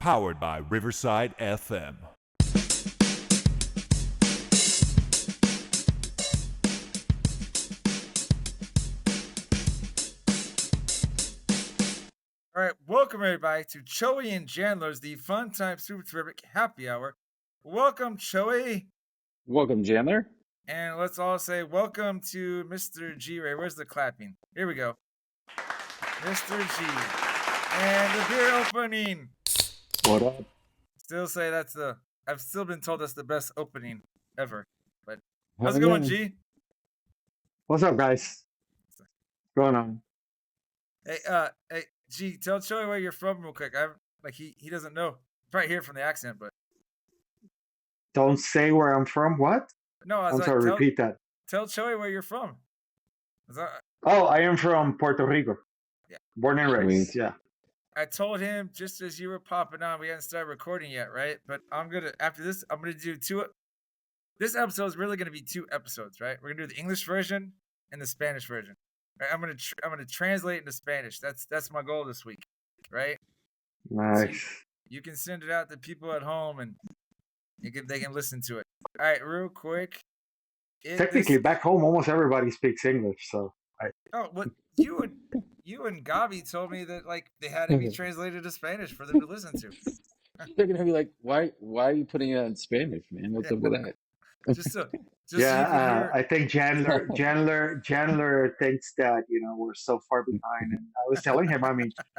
Powered by Riverside FM. All right, welcome everybody to Choey and Jandler's The Fun Time Super Terrific Happy Hour. Welcome, Choey. Welcome, Jandler. And let's all say welcome to Mr. G. Ray. Where's the clapping? Here we go. Mr. G. And the beer opening. What up? Still say I've still been told that's the best opening ever. But how's it going, G? What's up, guys? What's going on? Hey, G, tell Choey where you're from real quick. He doesn't know. Probably hear from the accent, but Don't say where I'm from. What? no, I was I'm like, sorry, repeat that. Tell Choey where you're from. Oh, I am from Puerto Rico. Yeah. Born and raised. Yeah. I told him just as you were popping on, we hadn't started recording yet, right? But after this, I'm gonna do two. This episode is really gonna be two episodes, right? We're gonna do the English version and the Spanish version. Right? I'm gonna translate into Spanish. That's my goal this week, right? Nice. So you can send it out to people at home, and they can listen to it. All right, real quick. Technically, back home, almost everybody speaks English. So. What you and Gabi told me that like they had to be translated to Spanish for them to listen to. They're gonna be like, "Why are you putting it in Spanish, man? What's up with that?" I think Jandler thinks that we're so far behind, and I was telling him,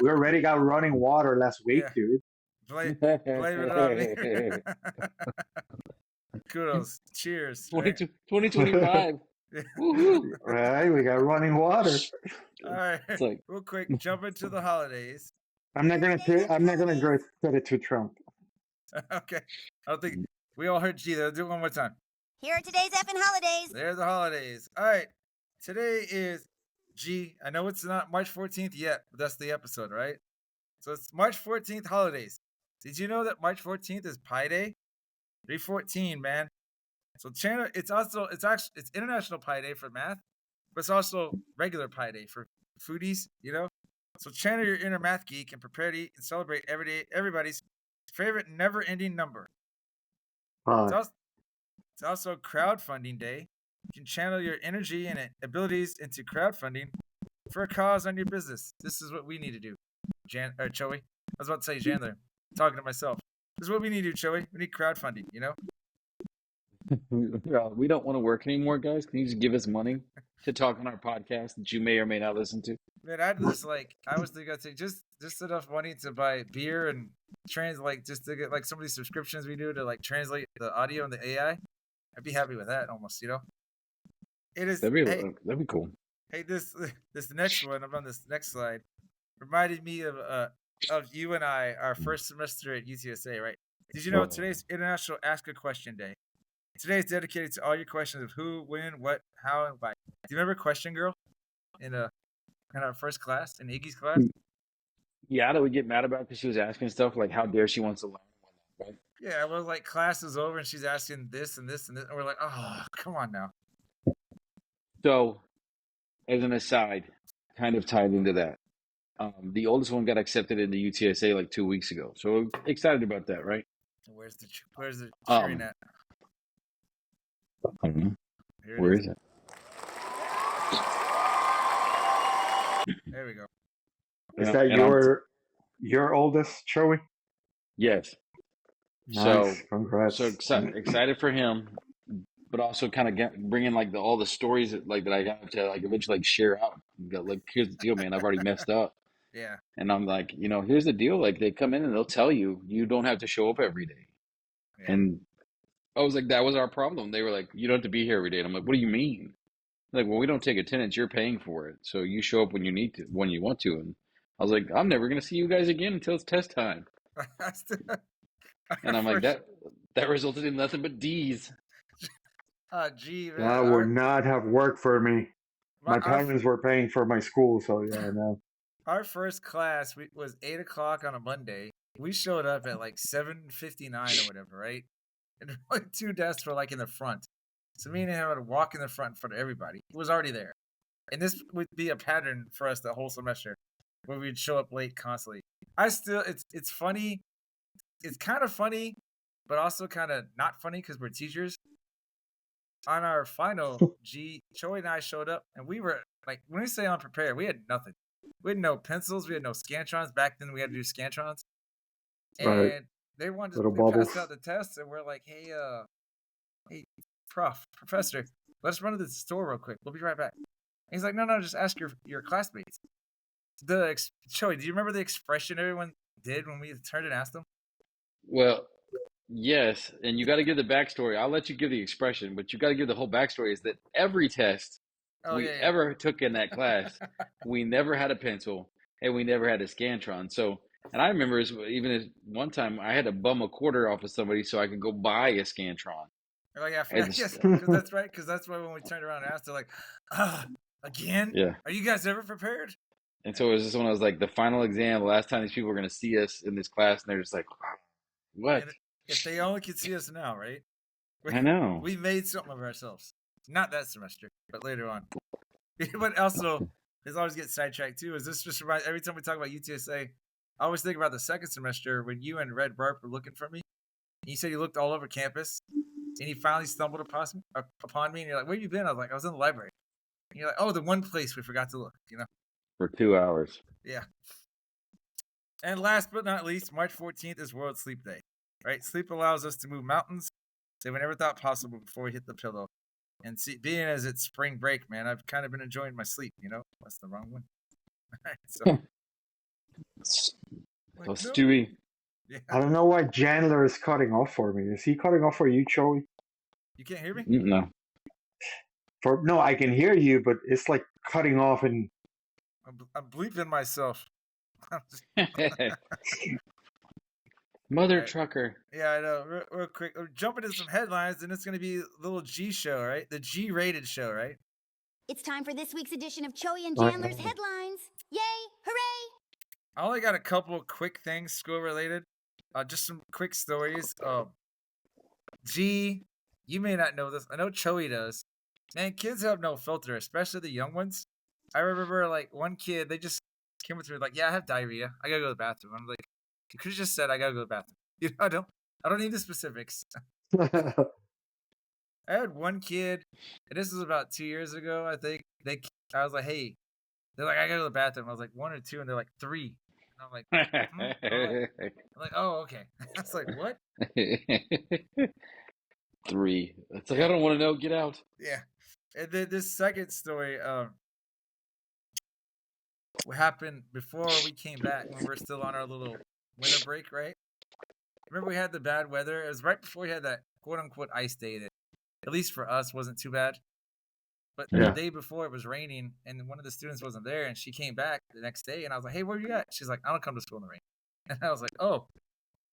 we already got running water last week, dude. Blame it on me. Kudos. Cheers. 2025. Right, we got running water. All right, real quick, jump into the holidays. I'm not gonna give credit to Trump. Okay, I don't think we all heard G. Though, do it one more time. Here are today's effing holidays. There's the holidays. All right, today is G. I know it's not March 14th yet, but that's the episode, right? So it's March 14th holidays. Did you know that March 14th is Pi Day? 314, man. So it's International Pi Day for math, but it's also regular Pi Day for foodies, So channel your inner math geek and prepare to eat and celebrate everybody's favorite never-ending number. It's also crowdfunding day. You can channel your energy and abilities into crowdfunding for a cause on your business. This is what we need to do, Choey. I was about to say Jandler. I'm talking to myself. This is what we need to do, Choey. We need crowdfunding, We don't want to work anymore, guys. Can you just give us money to talk on our podcast that you may or may not listen to? Man, I was thinking I'd take just enough money to buy beer and translate, just to get like some of these subscriptions we do to like translate the audio and the AI. I'd be happy with that almost, It is. That'd be cool. Hey, this next one, I'm on this next slide, reminded me of you and I, our first semester at UTSA, right? Did you know today's International Ask a Question Day? Today is dedicated to all your questions of who, when, what, how, and why. Do you remember Question Girl in our first class, in Iggy's class? Yeah, that we get mad about because she was asking stuff like, how dare she wants to learn, right? Yeah, well, like class is over and she's asking this and this and this, and we're like, oh, come on now. So, as an aside, kind of tied into that, the oldest one got accepted into UTSA like 2 weeks ago. So we're excited about that, right? Where's the cheering at? Where is it? There we go. Is that your oldest, Choey? Yes. Nice. Congrats. So excited for him, but also kind of bringing like all the stories that I have to like eventually like share out. Like, here's the deal, man. I've already messed up. Yeah. And I'm like, here's the deal. Like, they come in and they'll tell you don't have to show up every day. Yeah. And I was like, that was our problem. They were like, you don't have to be here every day. And I'm like, what do you mean? Like, well, we don't take attendance. You're paying for it. So you show up when you need to, when you want to. And I was like, I'm never going to see you guys again until it's test time. And I'm like, that resulted in nothing but D's. Gee, man. That would not have worked for me. My parents were paying for my school, so yeah, no. Our first class was 8 o'clock on a Monday. We showed up at like 7:59 or whatever, right? And like 2 desks were like in the front. So me and him had to walk in the front in front of everybody. He was already there. And this would be a pattern for us the whole semester, where we'd show up late constantly. It's funny it's kind of funny, but also kind of not funny because we're teachers. On our final, Choey and I showed up, and we were like, when we say unprepared, we had nothing. We had no pencils, we had no scantrons. Back then, we had to do scantrons, Right. and they wanted Little we passed bubbles. out the tests, and we're like, hey, professor, let's run to the store real quick. We'll be right back. And he's like, no, just ask your classmates. Choey, do you remember the expression everyone did when we turned and asked them? Well, yes, and you got to give the backstory. I'll let you give the expression, but you got to give the whole backstory. Is that every test Oh we yeah, ever took in that class, we never had a pencil and we never had a Scantron. So, and I remember even as one time I had to bum a quarter off of somebody so I could go buy a Scantron. Oh yeah, I And forgot. Yes, because that's right. Because that's why when we turned around and asked, they're like, again? yeah. Are you guys ever prepared? And so it was just when I was like the final exam, the last time these people were going to see us in this class, and they're just like, what? And if they only could see us now, right? I know. We made something of ourselves. Not that semester, but later on. But also, this always gets sidetracked too. Is this just reminds every time we talk about UTSA, I always think about the second semester when you and Red Barb were looking for me. And you said you looked all over campus, and you finally stumbled upon me, and you're like, "Where you been?" I was like, "I was in the library." And you're like, "Oh, the one place we forgot to look," For 2 hours. Yeah. And last but not least, March 14th is World Sleep Day, right? Sleep allows us to move mountains that we never thought possible before we hit the pillow. And being as it's spring break, man, I've kind of been enjoying my sleep, That's the wrong one. So, So Stewie. Yeah. I don't know why Jandler is cutting off for me. Is he cutting off for you, Choey? You can't hear me? No. No, I can hear you, but it's like cutting off and I'm bleeping myself. Mother Right. trucker. Yeah, I know. Real quick, we're jumping into some headlines, and it's going to be a little G show, right? The G-rated show, right? It's time for this week's edition of Choey and Jandler's headlines. Yay! Hooray! I only got a couple of quick things school-related. Just some quick stories. G, you may not know this. I know Choey does. Man, kids have no filter, especially the young ones. I remember, like, one kid, they just came with me like, "Yeah, I have diarrhea. I gotta go to the bathroom." I'm like, "You could have just said I gotta go to the bathroom." I don't need the specifics. I had one kid, and this was about 2 years ago, I think. I was like, "Hey," they're like, "I gotta go to the bathroom." I was like, 1 or 2, and they're like, 3. And I'm like, I'm like, "Oh, okay." I was like, "What?" 3. It's like, I don't want to know. Get out. Yeah. And then this second story, what happened before we came back when we were still on our little winter break, right? Remember we had the bad weather? It was right before we had that quote unquote ice day that, at least for us, wasn't too bad. But the Yeah. day before it was raining, and one of the students wasn't there, and she came back the next day, and I was like, "Hey, where you at?" She's like, "I don't come to school in the rain." And I was like, "Oh,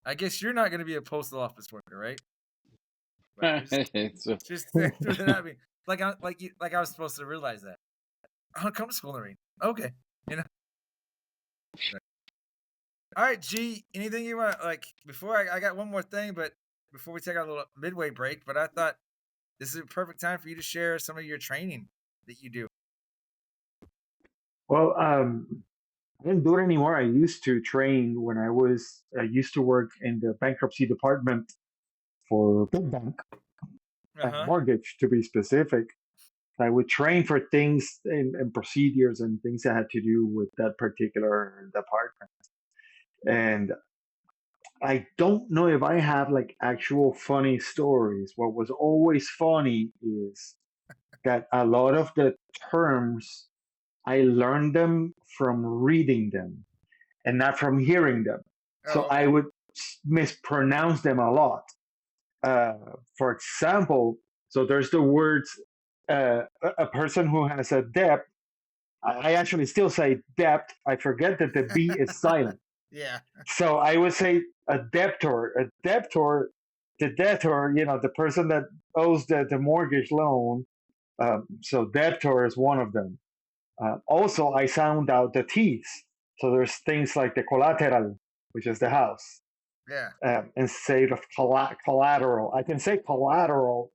I guess you're not going to be a postal office worker, right?" But just threw that at me, like I was supposed to realize that. I don't come to school in the rain. Okay, All right, G. Anything you want? Like before, I got one more thing, but before we take our little midway break, but I thought this is a perfect time for you to share some of your training that you do. Well, I didn't do it anymore. I used to train when I used to work in the bankruptcy department for Big Bank, mortgage to be specific. I would train for things and procedures and things that had to do with that particular department. And I don't know if I have like actual funny stories. What was always funny is that a lot of the terms I learned them from reading them and not from hearing them. So I would mispronounce them a lot. For example, so there's the words a person who has a debt. I actually still say debt. I forget that the B is silent. Yeah. So I would say a debtor. The debtor, the person that owes the mortgage loan. So debtor is one of them. Also, I sound out the T's. So there's things like the collateral, which is the house. Yeah. Instead of collateral. I can say collateral,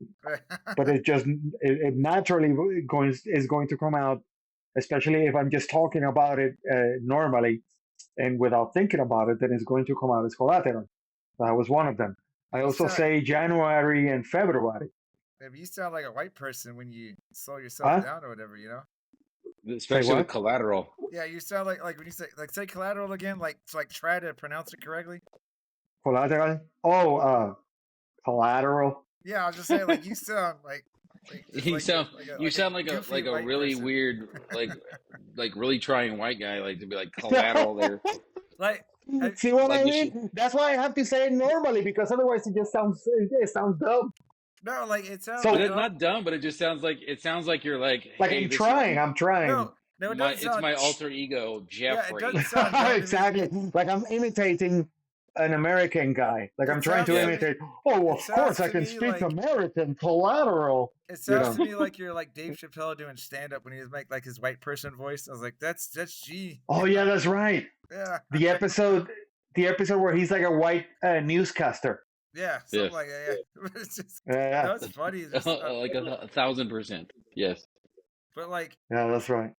but it naturally is going to come out, especially if I'm just talking about it normally and without thinking about it, then it's going to come out as collateral. That was one of them. I also sound, say January and February. you sound like a white person when you slow yourself Huh? down or whatever, you know? Say Especially with what? collateral. Yeah, you sound like when you say collateral again, like try to pronounce it correctly. Collateral? Oh, collateral. Yeah, I was just saying, like you sound like just You sound you like a sound goofy like a white really person. weird like really trying white guy like to be like collateral there. Like See what Like I you should. mean? That's why I have to say it normally because otherwise it sounds dumb. no, like it sounds But like So it's not dumb, but it sounds like you're like, like hey, this is I'm trying. no, it doesn't it's sound. my alter ego, Yeah, it doesn't Jeffrey. sound dumb to me. Exactly. Like I'm imitating an American guy. Like I'm It trying sounds to to Yeah. me. imitate. Oh, It of course sounds I to can me speak like American collateral. it You sounds know. to me like you're like Dave Chappelle doing stand up when he was make like his white person voice. I was like, that's G. Oh yeah, that's right. Yeah, The episode where he's like a white newscaster. yeah, something Yes. like that. Yeah, it's just Yeah, no, it's funny. It's just, Like 1,000%. Yes. but like yeah, that's right.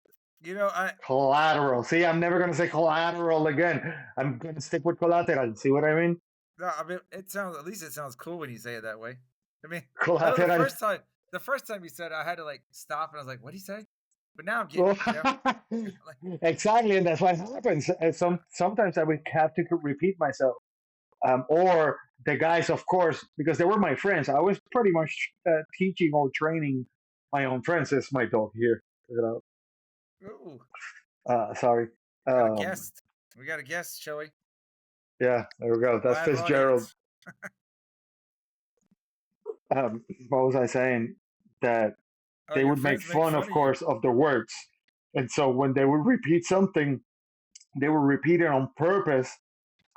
you know, Collateral. See, I'm never gonna say collateral again. I'm gonna stick with collateral. See what I mean? no, I mean, it sounds at least it sounds cool when you say it that way. I mean, I know Collateral. the first time you said it, I had to like stop and I was like, what did he say? But now I'm getting it, you know? Like, Exactly, and that's what happens. Sometimes I would have to repeat myself, or the guys, of course, because they were my friends. I was pretty much teaching or training my own friends. It's my dog here. You ooh, know, sorry. got a guest. We got a guest, Choey. Yeah, there we go. That's Live Fitzgerald. audience. What was I saying? That Oh, they your would make friends make fun, of of you. course, of the words, and so when they would repeat something, they would repeat it on purpose,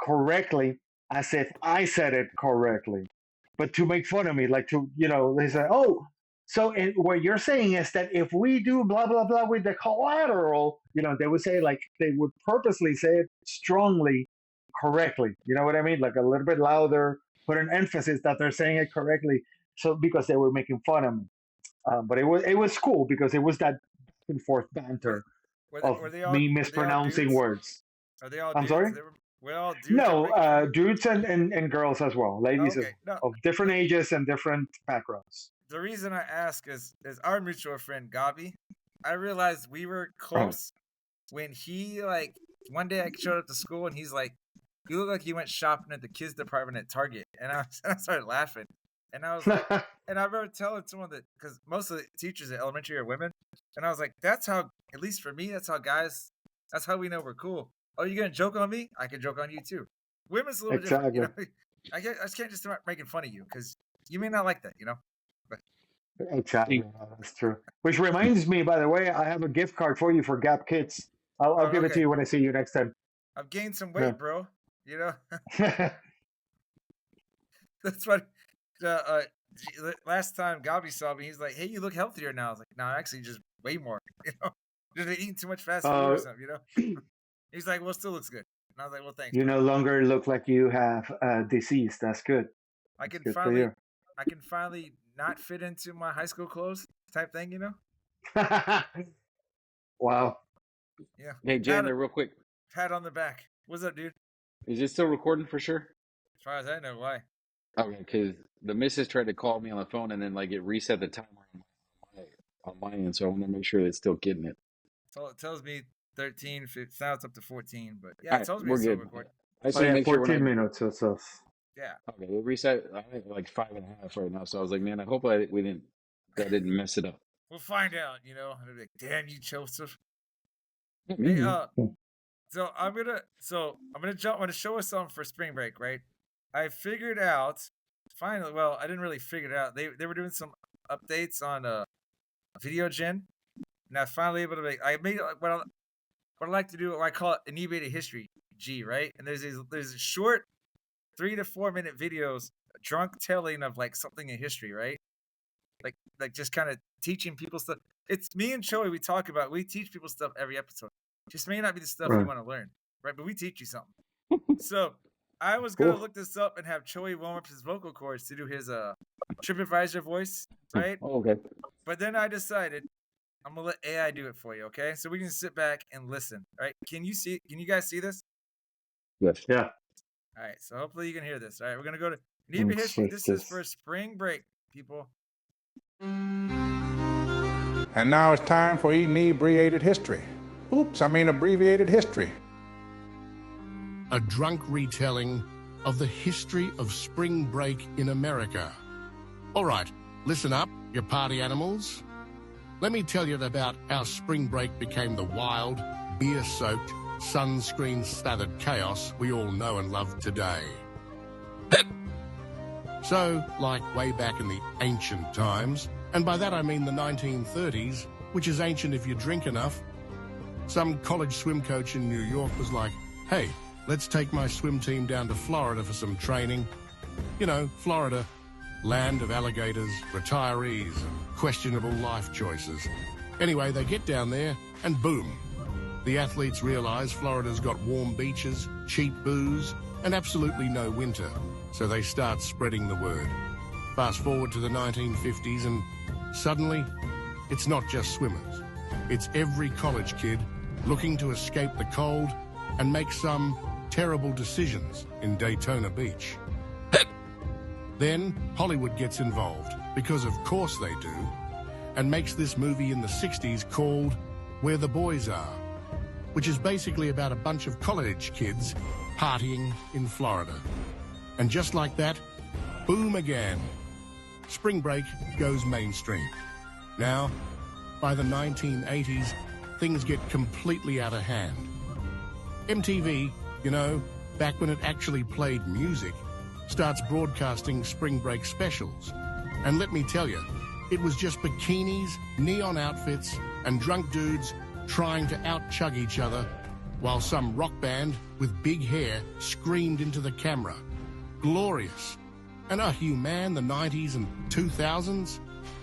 correctly, as if I said it correctly, but to make fun of me, like to they say, "Oh, so what you're saying is that if we do blah blah blah with the collateral, they would say like they would purposely say it strongly, correctly. You know what I mean? Like a little bit louder, put an emphasis that they're saying it correctly. So because they were making fun of me, but it was cool because it was that back and forth banter of Were they me all mispronouncing dudes? words. Are they all I'm dudes? sorry? We're all dudes. that No, were making fun of you? dudes and girls as well, ladies Okay, no. of different ages and different backgrounds. The reason I ask is our mutual friend Gabi. I realized we were close when he like one day I showed up to school and he's like, "You look like you went shopping at the kids department at Target," and I started laughing, and I was like, and I remember telling someone that because most of the teachers at elementary are women, and I was like, "That's how, at least for me, that's how we know we're cool." Oh, you gonna joke on me? I can joke on you too. Women's a little bit different, you know. I just can't just start making fun of you because you may not like that, you know. Exactly, that's true. Which reminds me, by the way, I have a gift card for you for Gap Kids. I'll give it to Okay. you when I see you next time. I've gained some weight, Yeah. bro. You know, that's what. Last time Gabi saw me, he's like, "Hey, you look healthier now." I was like, "No, actually, just way more. You know, just been eating too much fast food or something." You know. He's like, "Well, still looks good." And I was like, "Well, thanks." You bro. no longer look like you have a disease. That's good. I That's can good for finally, you. I can finally not fit into my high school clothes type thing. You know. Wow. Yeah. Hey, Jandler, real quick. Pat on the back. What's up, dude? Is it still recording for sure? As far as I know, why? Okay, because the missus tried to call me on the phone and then like it reset the timer on my end, so I want to make sure it's still getting it. So it tells me 13, 15, now it's up to 14, but yeah, All it right, tells me we're it's still good. recording. I just Oh want to yeah, make sure 14 minutes. So Yeah. Okay, it reset. I have like 5.5 right now, so I was like, man, I hope that didn't mess it up. We'll find out, you know. And I'll be like, damn you, Joseph. Mm-hmm. Hey, so I'm gonna show us something for spring break, right? I figured out finally. Well, I didn't really figure it out. They were doing some updates on video gen, and I was finally able to make. I made what I like to do. What I call it inebriated history G, right? And there's a short 3 to 4 minute videos, drunk telling of like something in history, right? Like just kind of teaching people stuff. It's me and Choey. We teach people stuff every episode. Just may not be the stuff you Right. want to learn, right? But we teach you something. So I was gonna look this up and have Choey warm up his vocal cords to do his TripAdvisor voice, right? Oh, okay. But then I decided I'm gonna let AI do it for you, okay? So we can sit back and listen, right? Can you guys see this? Yes. yeah. All right, so hopefully you can hear this. All right, we're gonna go to Inebriated History. This is for spring break, people. And now it's time for Inebriated History. Abbreviated history. A drunk retelling of the history of spring break in America. All right, listen up, you party animals. Let me tell you about how spring break became the wild, beer-soaked, sunscreen-slathered chaos we all know and love today. So, like way back in the ancient times, and by that I mean the 1930s, which is ancient if you drink enough, some college swim coach in New York was like, hey, let's take my swim team down to Florida for some training. You know, Florida, land of alligators, retirees, and questionable life choices. Anyway, they get down there, and boom. The athletes realize Florida's got warm beaches, cheap booze, and absolutely no winter. So they start spreading the word. Fast forward to the 1950s, and suddenly, it's not just swimmers. It's every college kid looking to escape the cold and make some terrible decisions in Daytona Beach. Then Hollywood gets involved, because of course they do, and makes this movie in the 60s called Where the Boys Are, which is basically about a bunch of college kids partying in Florida. And just like that, boom again. Spring break goes mainstream. Now, by the 1980s, things get completely out of hand. MTV, you know, back when it actually played music, starts broadcasting spring break specials. And let me tell you, it was just bikinis, neon outfits, and drunk dudes trying to out-chug each other while some rock band with big hair screamed into the camera. Glorious. And you man, the 90s and 2000s?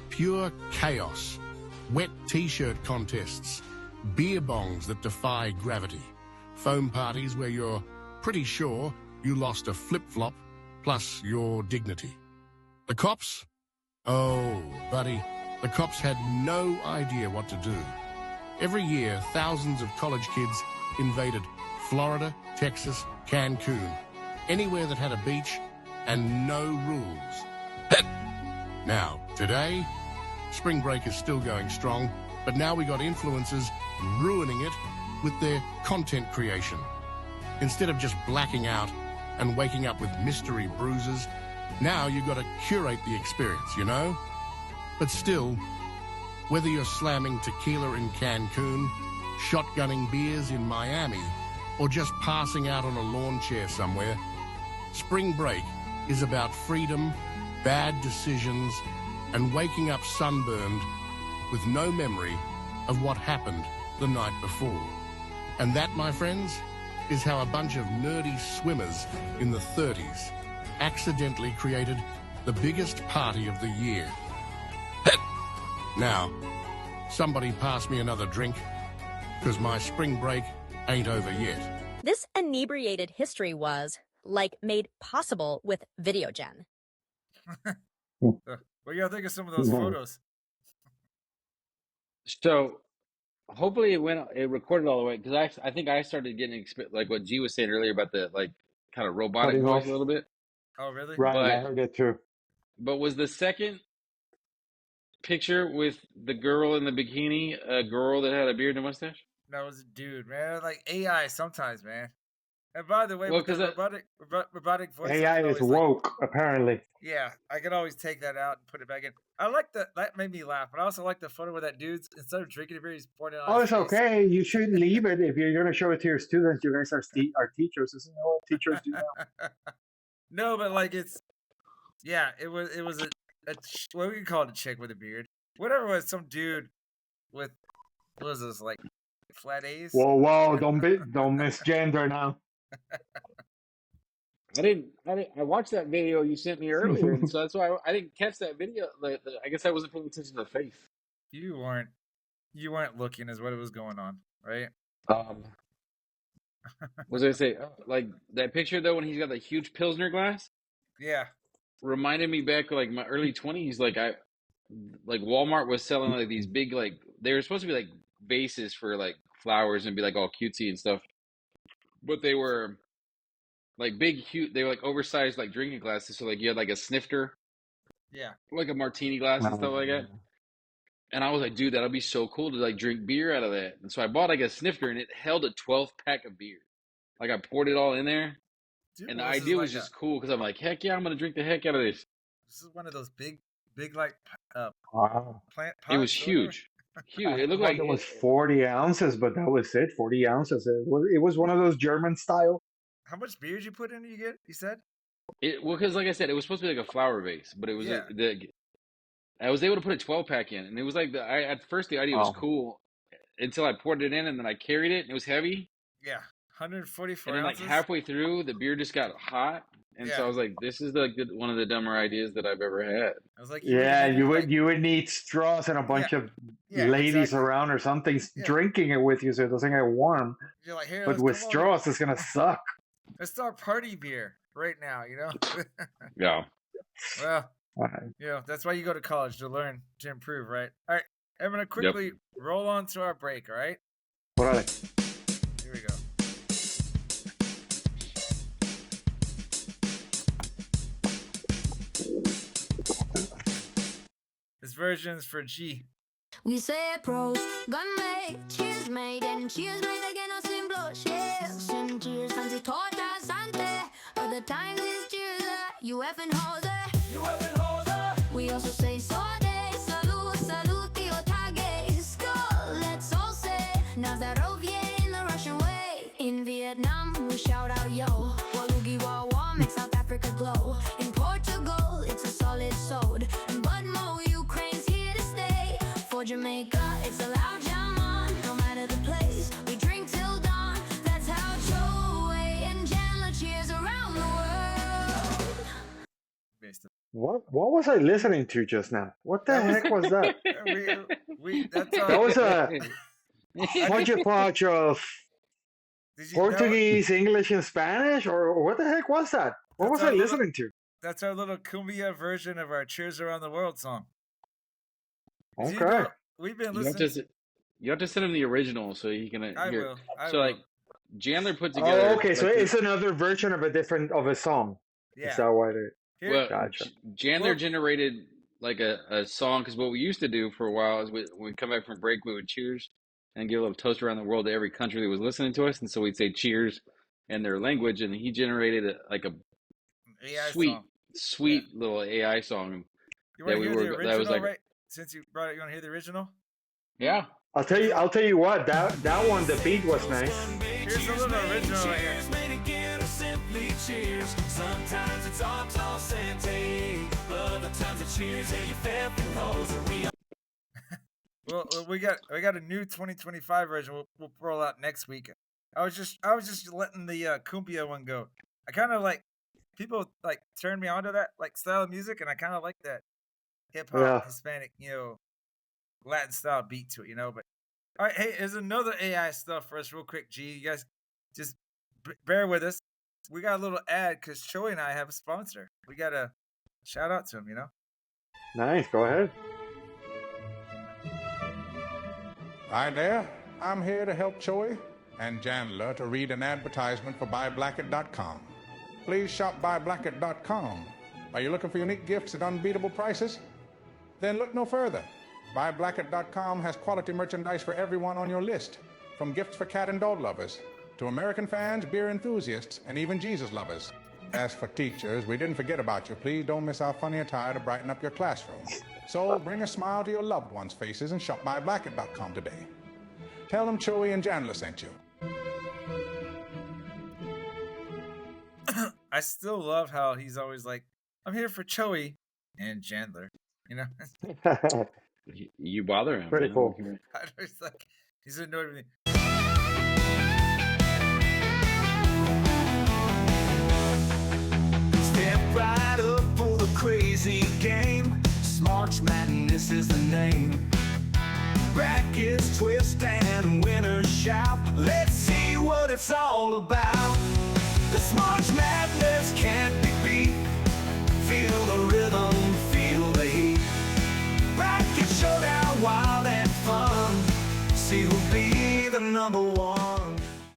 Pure chaos. Wet t-shirt contests. Beer bongs that defy gravity. Foam parties where you're pretty sure you lost a flip-flop plus your dignity. The cops? Oh, buddy, the cops had no idea what to do. Every year, thousands of college kids invaded Florida, Texas, Cancun, anywhere that had a beach and no rules. Now, today, spring break is still going strong, but now we got influencers ruining it with their content creation. Instead of just blacking out and waking up with mystery bruises, now you got to curate the experience, you know? But still, whether you're slamming tequila in Cancun, shotgunning beers in Miami, or just passing out on a lawn chair somewhere, spring break is about freedom, bad decisions, and waking up sunburned with no memory of what happened the night before. And that, my friends, is how a bunch of nerdy swimmers in the 30s accidentally created the biggest party of the year. Now, somebody pass me another drink, because my spring break ain't over yet. This inebriated history was, like, made possible with VideoGen. What do y'all think of some of those photos? So hopefully it recorded all the way, because I think I started getting like what G was saying earlier about the like kind of robotic Cutting voice off. a little bit. Oh, really? Right, I heard it too. But was the second picture with the girl in the bikini a girl that had a beard and a mustache? That was a dude, man. Like AI sometimes, man. And by the way, Well, with the robotic voice, AI is woke, apparently. Yeah, I could always take that out and put it back in. I like that made me laugh, but I also like the photo where that dude's, instead of drinking a beer, he's pointing on Oh, his it's face. okay. You shouldn't leave it. If you're going to show it to your students, you guys are our teachers. Isn't that what teachers do now? No, but like it was what we can call it, a chick with a beard. Whatever it was, some dude with, what was this, like flat A's? Whoa, don't misgender now. I watched that video you sent me earlier, and so that's why I didn't catch that video. I guess I wasn't paying attention to the face. You weren't looking as what was going on, right? Was I say like that picture though when he's got the huge Pilsner glass? Yeah. Reminded me back like my early 20s. Like Walmart was selling like these big like they were supposed to be like vases for like flowers and be like all cutesy and stuff, but they were like big, huge. They were like oversized, like drinking glasses. So like you had like a snifter, Yeah. like a martini glass and stuff like that. And I was like, dude, that'll be so cool to like drink beer out of that. And so I bought like a snifter, and it held a 12-pack of beer. Like I poured it all in there, Dude, and the well, this is idea was like just cool because I'm like, heck yeah, I'm gonna drink the heck out of this. this is one of those big like Wow. plant pots. It was or whatever. huge, huge. I It looked thought like it was 40 ounces, but that was it. 40 ounces. It was one of those German style. How much beer did you put in? You said? well, because like I said, it was supposed to be like a flower vase, but it was Yeah. I was able to put a 12-pack in, and it was like at first the idea was cool until I poured it in, and then I carried it, and it was heavy. Yeah, 144 And then like ounces. halfway through, the beer just got hot, and so I was like, "This is one of the dumber ideas that I've ever had." I was like, you would need straws and a bunch of ladies around or something drinking it with you so it doesn't get warm. You're like, here, but with straws, it's gonna suck. Let's start party beer right now, you know? Yeah. Well, you know, that's why you go to college, to learn, to improve, right? All right, I'm going to quickly roll on to our break, all right? Here we go. This version's for G. We say pros, gun mate, cheers mate, and cheers mate again, no simple cheers. And cheers, fancy torta sante, but the times is cheers, you effing hoser. You effing hoser. We also say sorte, salud, salud, tío tage, skull, let's all say, Nazarovie in the Russian way. In Vietnam, we shout out yo, Walugi Wawa makes South Africa glow. In Portugal, it's a solid sod, but Mo, Ukraine's here to stay. For Jamaica, it's a loud jam on, no matter the place. We drink till dawn, that's how Choey and Jandler cheers around the world. What was I listening to just now? What the heck was that? That was a hodgepodge of Portuguese, English, and Spanish, or what the heck was that? What was I listening to? That's our little cumbia version of our Cheers Around the World song. Okay. You know, we've been listening. You have to send him the original so he can hear. I will. Like Jandler put together. Oh, okay. Like, so it's another version of a song. Yeah. Is that why it? Well, gotcha. Jandler generated like a song, because what we used to do for a while is when we come back from break, we would cheers and give a little toast around the world to every country that was listening to us, and so we'd say cheers in their language, and he generated an AI sweet little AI song. You want to hear the original, that was like, right? Since you brought it, you want to hear the original? Yeah. I'll tell you what, that one, the beat was nice. Here's a little original right here. Cheers. Sometimes it's all sente, other times it cheers and you feel Well, we got a new 2025 version. We'll roll out next week. I was just letting the cumbia one go. I kind of like, people like turned me onto that like style of music, and I kind of like that hip hop, Hispanic, you know, Latin style beat to it, you know. But all right, hey, there's another AI stuff for us, real quick. G, you guys just bear with us. We got a little ad because Choey and I have a sponsor. We got to shout out to him, you know. Nice, go ahead. Hi there, I'm here to help Choey and Jandler to read an advertisement for BuyBlacket.com. Please shop BuyBlacket.com. Are you looking for unique gifts at unbeatable prices? Then look no further. BuyBlacket.com has quality merchandise for everyone on your list, from gifts for cat and dog lovers to American fans, beer enthusiasts, and even Jesus lovers. As for teachers, we didn't forget about you. Please don't miss our funny attire to brighten up your classroom. So bring a smile to your loved ones' faces and shop BuyBlacket.com today. Tell them Choey and Jandler sent you. I still love how he's always like, I'm here for Choey and Jandler, you know? You bother him. Pretty cool. It's like, he's annoyed with me. Step right up for the crazy game. Smarch Madness is the name. Brackets twist and winners shout. Let's see what it's all about. The Smarch Madness can't be beat. Feel the rhythm, feel the heat. Bracket showdown, wild and fun. See who'll be the number one.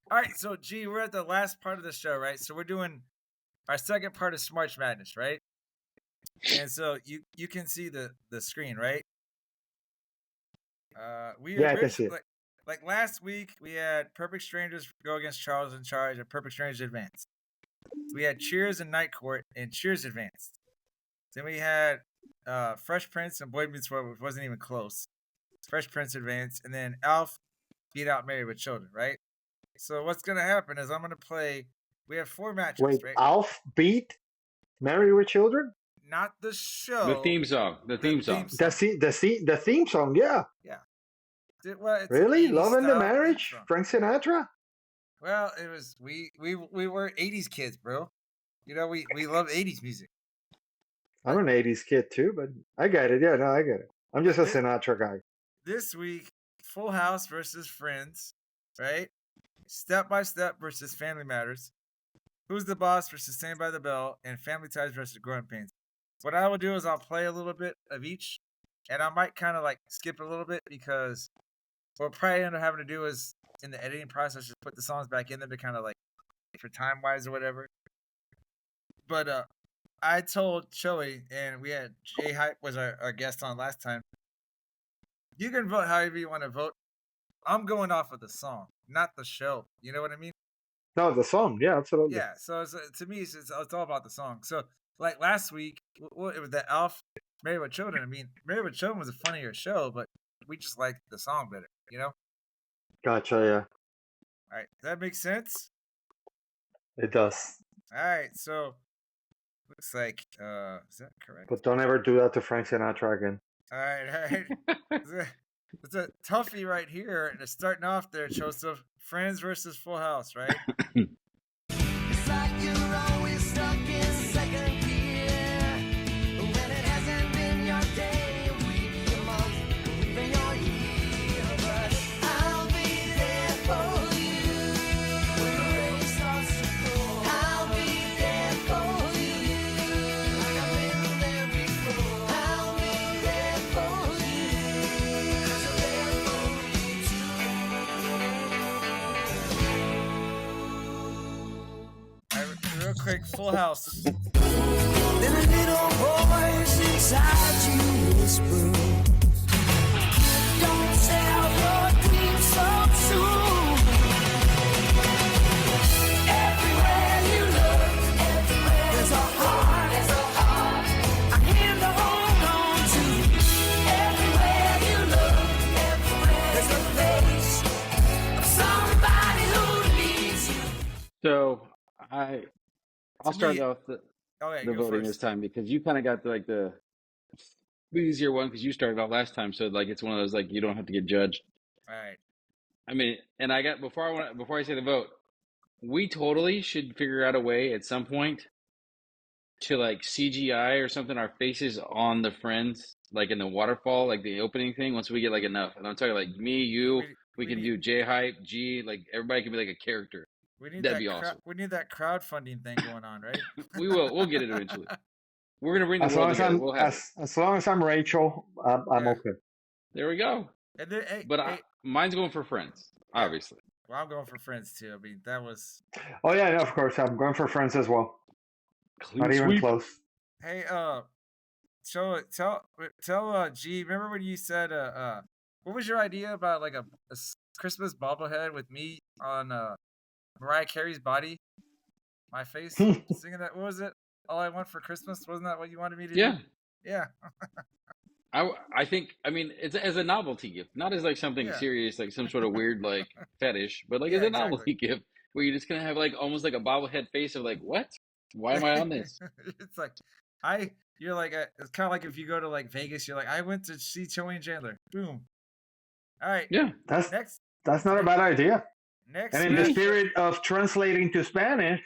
All right, so G, we're at the last part of the show, right? So we're doing our second part of Smarch Madness, right? And so you can see the screen, right? Yeah, I can see it. Like last week we had Perfect Strangers go against Charles in Charge and Perfect Strangers advanced. We had Cheers and Night Court and Cheers advanced. Then we had Fresh Prince and Boy Meets World, which wasn't even close. Fresh Prince advanced, and then Alf beat out Married with Children, right? So what's gonna happen is I'm gonna play. We have 4 matches, Wait, right? Alf beat Married with Children? Not the show. The theme song. The theme song. The theme song, yeah. Yeah. Well, it's Really? an 80s Love and the style theme Marriage? song. Frank Sinatra? Well, it was we were 80s kids, bro. You know, we love 80s music. I'm an 80s kid too, but I get it. Yeah, no, I get it. I'm just a Sinatra guy. This week, Full House versus Friends, right? Step by Step versus Family Matters. Who's the Boss versus Saved by the Bell, and Family Ties versus Growing Pains. What I will do is I'll play a little bit of each, and I might kind of like skip a little bit because what we'll probably end up having to do is in the editing process just put the songs back in them to kind of like for time wise or whatever. But I told Choey, and we had Jay Hype was our guest on last time. You can vote however you want to vote. I'm going off of the song, not the show. You know what I mean? No, the song. Yeah, absolutely. Yeah. So to me, it's all about the song. So like last week, it was the Alf Married with Children. I mean, Married with Children was a funnier show, but we just liked the song better. You know? Gotcha, yeah. All right. Does that make sense? It does. All right. So looks like is that correct? But don't ever do that to Frank Sinatra again. All right. It's a toughie right here. And it's starting off there, Joseph. Friends versus Full House, right? It's like you're always stuck in second gear. When it hasn't been your day, a week, a month, even your year. But I'll be there for you. When the rain starts to pour, I'll be there for you. Like I've been there before. I'll be there for you. 'Cause I'm there for you All right, real quick, Full House. Then a little voice inside you whispers, don't sell your dreams so soon. Everywhere you look, there's a heart, a hand to hold on to. Everywhere you look, there's a face of somebody who needs you. So I'll start off the go voting first. this time because you kind of got the easier one because you started off last time. So like it's one of those like you don't have to get judged. All right. I mean, and I got before I say the vote, we totally should figure out a way at some point to like CGI or something our faces on the Friends, like in the waterfall, like the opening thing. Once we get like enough, and I'm talking like me, you, we can do J Hype, G, like everybody can be like a character. That'd be awesome. We need that crowdfunding thing going on, right? We'll get it eventually. We're gonna bring the world together. We'll have it. As long as I'm Rachel, I'm okay. There we go. And then, mine's going for Friends, obviously. Well, I'm going for Friends too. I mean, that was. Oh yeah, no, of course, I'm going for Friends as well. Not even close. Hey, tell G. Remember when you said what was your idea about like a Christmas bobblehead with me on Mariah Carey's body, my face, singing that? What was it? All I Want for Christmas? Wasn't that what you wanted me to do? Yeah. I think, I mean, it's as a novelty gift, not as like something serious, like some sort of weird like fetish, but like as a novelty gift where you're just gonna have like almost like a bobblehead face of like, what? Why am I on this? It's like you're like it's kind of like if you go to like Vegas, you're like, I went to see Choey and Jandler. Boom. All right. Yeah. That's not a bad idea. Next. And in the spirit of translating to Spanish,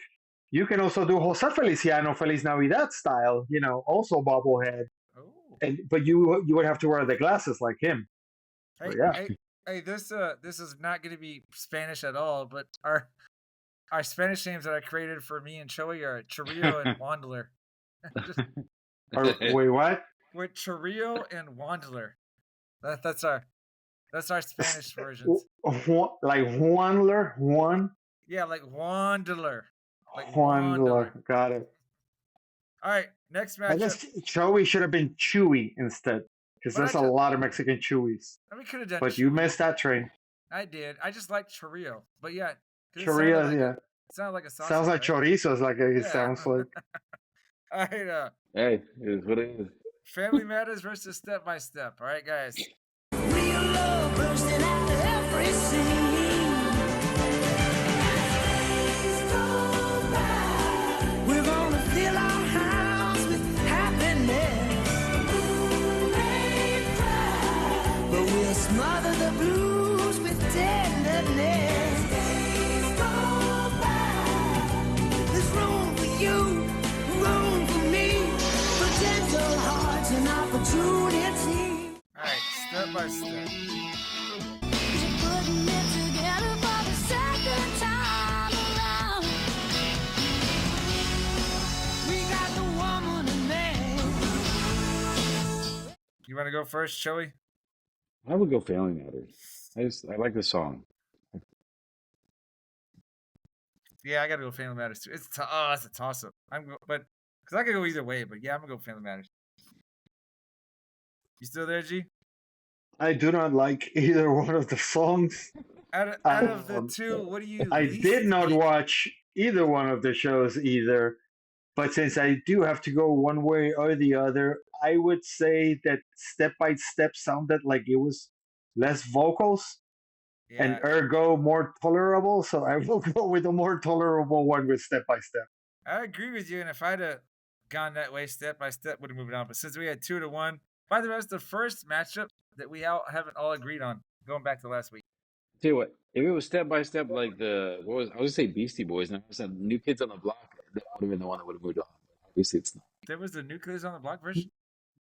you can also do José Feliciano Feliz Navidad style, you know, also bobblehead. But you would have to wear the glasses like him. Hey, so, yeah. hey, this is not going to be Spanish at all, but our Spanish names that I created for me and Choey are Chorrillo and Wandler. Wait, what? With Chorrillo and Wandler. That's our Spanish versions. Like Wandler, one. Yeah, like Wandler. Jandler. Got it. All right, next I matchup. guess Choey should have been Chewy instead, because But there's a lot of Mexican Chewies. We could have done. But you missed that train. I did. I just like chorizo. But yeah, 'cause it Chorizo, sounded yeah. it sounded like a sausage. Sounds like right? chorizo. It's like it Yeah. sounds like. All right, Hey, it is what it is. Family Matters versus Step by Step. All right, guys. Real love bursting out every scene. We're gonna fill our house with happiness. But we'll smother the blues with tenderness. There's room for you, room for me, for gentle hearts and opportunity. All right, Step by Step. Putting it together for the second time around. We got the woman and man. You want to go first, Choey? I would go Family Matters. I like the song. Yeah, I gotta go Family Matters too. It's a toss up. But because I could go either way. But yeah, I'm gonna go Family Matters. You still there, G? I do not like either one of the songs. Out of the two, what do you? I did not watch either one of the shows either. But since I do have to go one way or the other, I would say that Step by Step sounded like it was less vocals and ergo more tolerable. So I will go with the more tolerable one with Step by Step. I agree with you. And if I'd have gone that way, Step by Step would have moved on. But since we had 2-1, by the way, that's the first matchup that we haven't all agreed on going back to last week. Tell you what, if it was Step by Step like I was gonna say Beastie Boys, and I was New Kids on the Block, that would have been the one that would have moved on. But obviously, it's not. There was the New Kids on the Block version?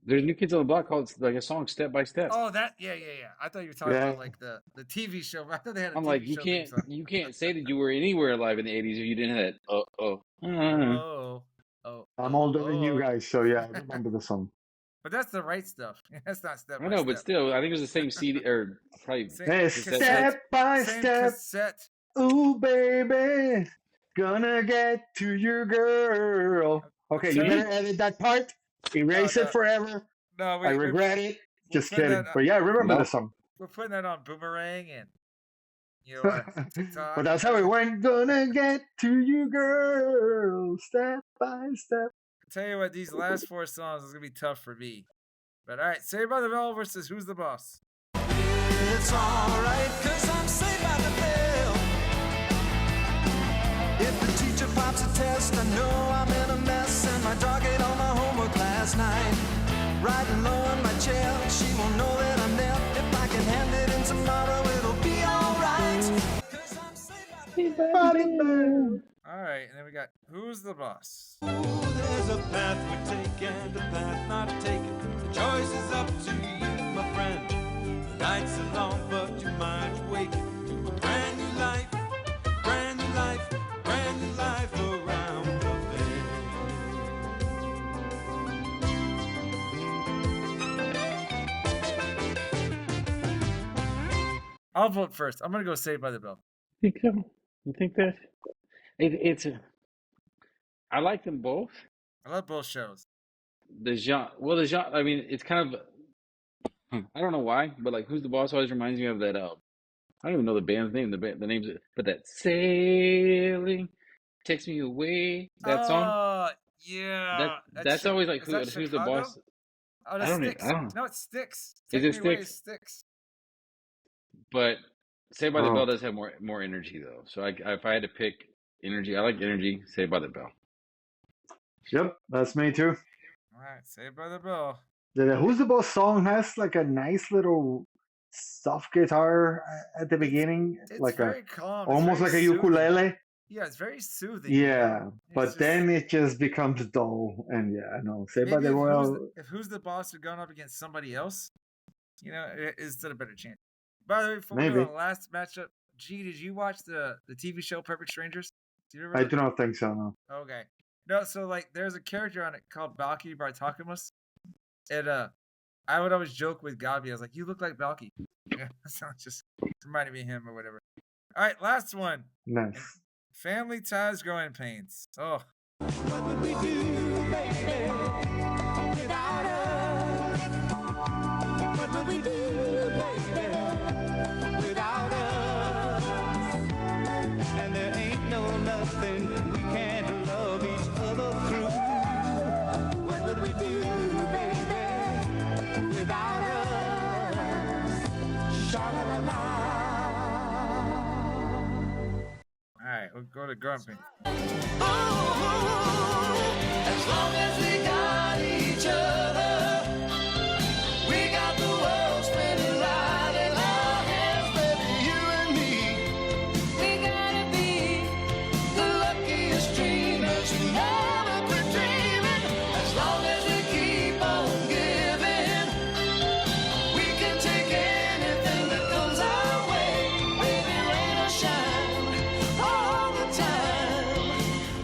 There's New Kids on the Block called like a song Step by Step. Oh, that yeah. I thought you were talking about like the TV show. I thought they had a I'm TV like, show. you can't say that you were anywhere alive in the 80s if you didn't have that. I'm older than you guys, so yeah, I remember the song. But that's the right stuff. That's not Step by I know, Step. but still, I think it was the same CD or probably. Hey, Step by Step. Cassette. Ooh, baby, gonna get to your girl. Okay, you better edit that part. Erase it forever. No, I regret it. Just kidding. that But yeah, I remember the song. We're putting that on Boomerang and TikTok. But that's how it went. Gonna get to you, girl, step by step. Tell you what, these last 4 songs is gonna be tough for me. But all right, Saved by the Bell versus Who's the Boss? It's alright, cause I'm saved by the bell. If the teacher pops a test, I know I'm in a mess. And my dog ate all my homework last night. Riding low in my chair, she won't know that I'm there. If I can hand it in tomorrow, it'll be alright. Cause I'm saved by the bell. All right, and then we got Who's the Boss? There's a path we take and a path not taken. The choice is up to you, my friend. The nights are long, but your mind's waking to a brand new life, brand new life, brand new life around the bend. I'll vote first. I'm gonna go Saved by the Bell. You think so? You think that? I like them both. I love both shows. The genre. I mean, it's kind of. I don't know why, but like, Who's the Boss always reminds me of that. I don't even know the band's name. The name's, but that Sailing Takes Me Away. That song. Yeah. That's always like Who's the Boss. Oh, I don't know. No, it Sticks. Is it Sticks? Sticks? But Saved by the Bell does have more energy though. So if I had to pick energy, I like energy. Saved by the Bell. Yep, that's me too. All right, Saved by the Bell. The Who's the Boss song has like a nice little soft guitar at the beginning, It's like very calm. almost like a ukulele. Yeah, it's very soothing. Yeah, but then it just becomes dull, and yeah, I know. Saved by the Bell. If Who's the Boss had gone up against somebody else, it stood a better chance. By the way, before we go to the last matchup, G, did you watch the TV show Perfect Strangers? I do not think so. No. Okay. No, so like there's a character on it called Balky Bartakamus. And I would always joke with Gabi. I was like, "You look like Balky." Yeah, so it just reminded me of him or whatever. All right, last one. Nice. Family ties, growing pains. Oh. What would we do, baby, without us? What would we do, baby, without us? And there ain't no nothing we can't love each other through. What would we do, baby, without us? Sha-la-la-la. All right, we'll go to growing pains. As long as we got each other, we got the world spinning right in our hands, baby, you and me. We gotta be the luckiest dreamers who never quit dreaming. As long as we keep on giving, we can take anything that comes our way, baby, rain or shine, all the time.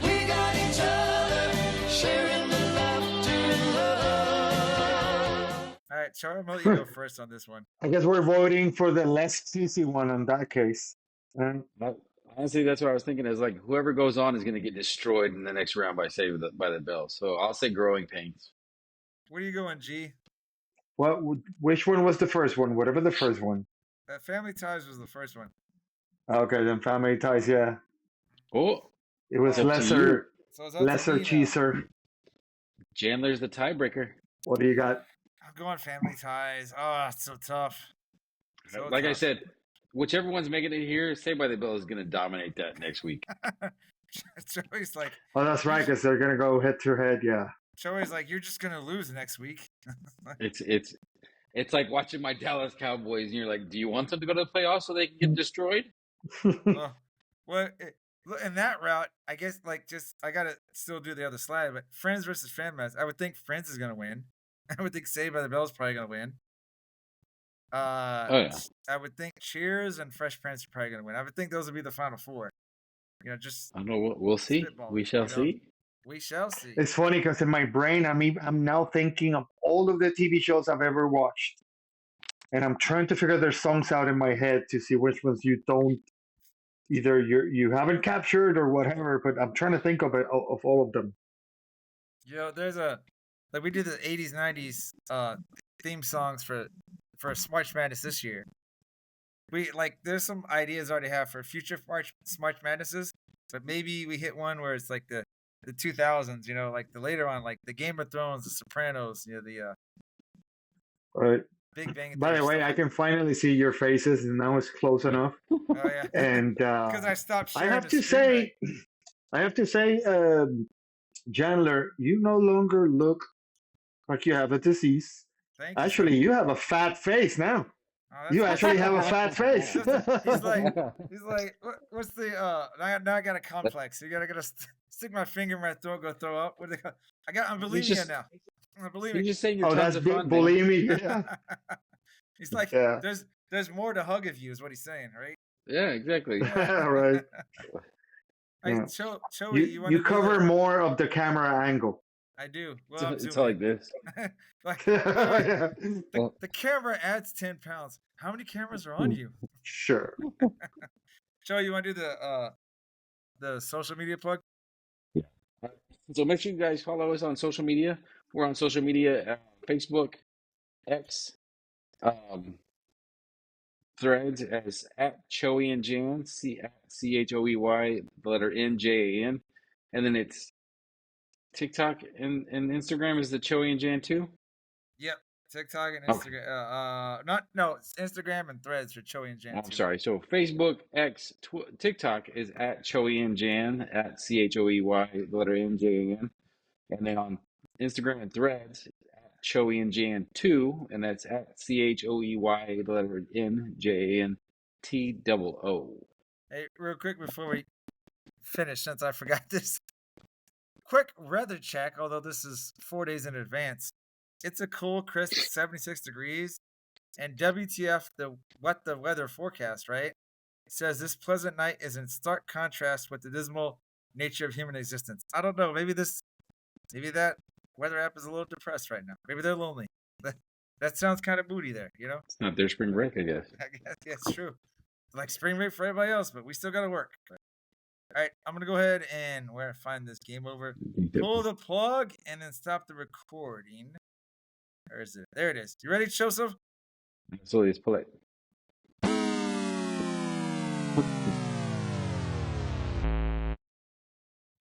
We got each other, sharing the laughter and love. All right, Charlie, I'll let you go first on this one. I guess we're voting for the less cheesy one in that case. Honestly, that's what I was thinking. Is like whoever goes on is going to get destroyed in the next round by the Bell. So I'll say growing pains. Where are you going, G? Which one was the first one? Whatever the first one. Family ties was the first one. Okay, then family ties. Yeah, Oh, it was Up to lesser, So it's up to lesser me now. cheeser. Jandler's the tiebreaker. What do you got? I'm going family ties. Oh, it's so tough. So Like I tough. said, whichever one's making it here, Saved by the Bell is going to dominate that next week. Joey's like, Oh, that's right, because they're gonna go head to head. Yeah. Joey's like, you're just gonna lose next week. It's like watching my Dallas Cowboys, and you're like, do you want them to go to the playoffs so they can get destroyed? Well, in that route, I guess I gotta still do the other slide. But Friends versus Fan Mess, I would think Friends is gonna win. I would think Saved by the Bell is probably gonna win. Yeah. I would think Cheers and Fresh Prince are probably gonna win. I would think those would be the final four. Just I don't know. We'll see. spitballing, We shall see. We shall see. It's funny because in my brain, I'm now thinking of all of the TV shows I've ever watched, and I'm trying to figure their songs out in my head to see which ones you don't, either you haven't captured or whatever. But I'm trying to think of all of them. There's we did the 80s, 90s theme songs for Smarch Madness this year. There's some ideas I already have for future Smarch Madnesses, but maybe we hit one where it's like the 2000s, like the later on, like the Game of Thrones, the Sopranos, the Right. Big Bang. By the way, I can finally see your faces, and now it's close enough. Oh yeah. And because I stopped sharing. I have to say, Jandler, you no longer look like you have a disease. Thank you. Actually, you have a fat face now. Oh, You actually have a fat face. he's like, what's the now I got a complex. You gotta stick my finger in my throat, go throw up. What do they call? I'm bulimia now. I'm bulimia. You're just saying you're Oh, tons that's of fun. bulimia. Yeah. He's like, Yeah. there's more to hug of you, is what he's saying, right? Yeah, exactly. Right. Yeah. Choey, You cover more of the camera angle. I do. Well, It's like this. The camera adds 10 pounds. How many cameras are on you? Sure. Joey, you want to do the social media plug? So make sure you guys follow us on social media. We're on social media, Facebook, X, Threads as at Choey and Jan, CHOEY, the letter NJAN, and then it's TikTok and Instagram is the Choey and Jan too. Yep, TikTok and Instagram. It's Instagram and Threads for Choey and Jan. I'm sorry. So Facebook, X, TikTok is at Choey and Jan, at CHOEY, the letter NJAN, and then on Instagram and Threads, at Choey and Jan 2, and that's at CHOEY, the letter NJANTOO. Hey, real quick before we finish, since I forgot this, quick weather check. Although this is 4 days in advance, it's a cool, crisp 76 degrees, and WTF the weather forecast, right? It says this pleasant night is in stark contrast with the dismal nature of human existence. I don't know. Maybe that weather app is a little depressed right now. Maybe they're lonely. That sounds kind of moody there, It's not their spring break, I guess. I guess yeah, it's true. Like spring break for everybody else, but we still got to work. All right, I'm gonna go ahead and where I find this game over, pull the plug, and then stop the recording. Where is it? There it is. You ready, Joseph? So let's pull it.